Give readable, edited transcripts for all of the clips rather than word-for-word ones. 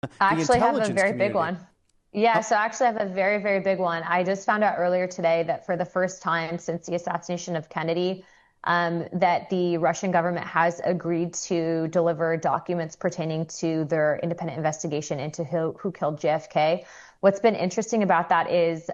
I the actually have a intelligence very big community. one. Yeah, How, so actually I have a very, very big one. I just found out earlier today that for the first time since the assassination of Kennedy, that the Russian government has agreed to deliver documents pertaining to their independent investigation into who killed JFK. What's been interesting about that is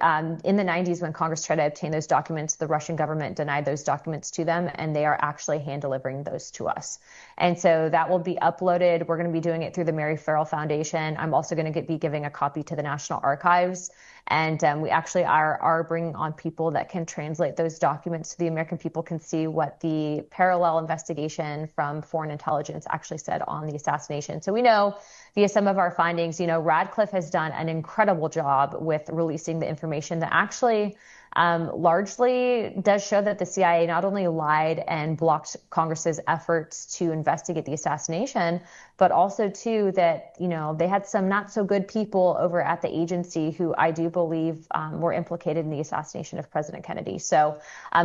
in the 90s, when Congress tried to obtain those documents, the Russian government denied those documents to them, and they are actually hand delivering those to us. And so that will be uploaded. We're going to be doing it through the Mary Farrell Foundation. I'm also going to be giving a copy to the National Archives. And we actually are bringing on people that can translate those documents so the American people can see what the parallel investigation from foreign intelligence actually said on the assassination. So we know via some of our findings, Radcliffe has done an incredible job with releasing the information that actually largely does show that the CIA not only lied and blocked Congress's efforts to investigate the assassination, but also too that they had some not so good people over at the agency who I do believe were implicated in the assassination of President Kennedy. So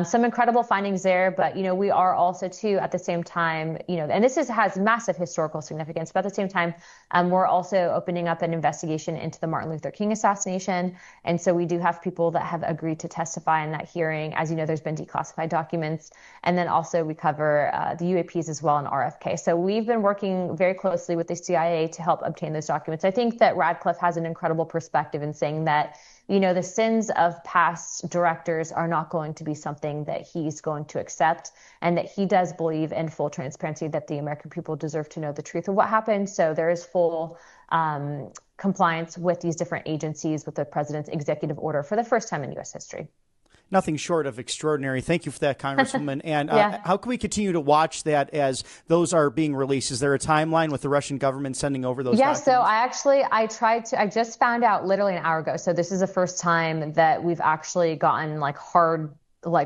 some incredible findings there, but we are also too at the same time, and has massive historical significance, but at the same time, we're also opening up an investigation into the Martin Luther King assassination, and so we do have people that have agreed to testify in that hearing. As you know, there's been declassified documents, and then also we cover the UAPs as well and RFK. So we've been working very closely with the CIA to help obtain those documents. I think that Radcliffe has an incredible perspective in saying that, the sins of past directors are not going to be something that he's going to accept, and that he does believe in full transparency that the American people deserve to know the truth of what happened. So there is full compliance with these different agencies with the president's executive order for the first time in U.S. history. Nothing short of extraordinary. Thank you for that, Congresswoman. And Yeah. how can we continue to watch that as those are being released? Is there a timeline with the Russian government sending over those Yeah, so documents? I just found out literally an hour ago. So this is the first time that we've actually gotten hard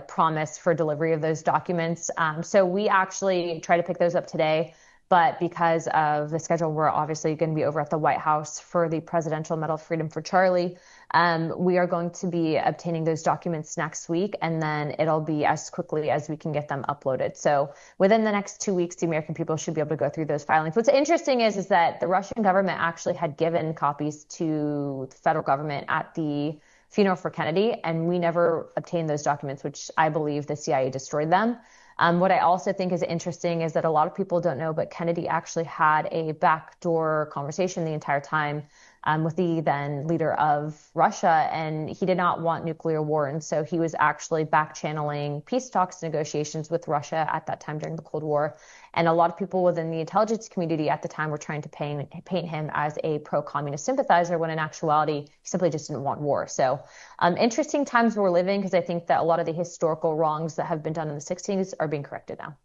promise for delivery of those documents. So we actually try to pick those up today. But because of the schedule, we're obviously going to be over at the White House for the Presidential Medal of Freedom for Charlie. We are going to be obtaining those documents next week, and then it'll be as quickly as we can get them uploaded. So within the next 2 weeks, the American people should be able to go through those filings. What's interesting is that the Russian government actually had given copies to the federal government at the funeral for Kennedy, and we never obtained those documents, which I believe the CIA destroyed them. What I also think is interesting is that a lot of people don't know, but Kennedy actually had a backdoor conversation the entire time with the then leader of Russia, and he did not want nuclear war. And so he was actually back channeling peace talks, negotiations with Russia at that time during the Cold War. And a lot of people within the intelligence community at the time were trying to paint him as a pro-communist sympathizer, when in actuality, he simply just didn't want war. So interesting times we're living, because I think that a lot of the historical wrongs that have been done in the 60s are being corrected now.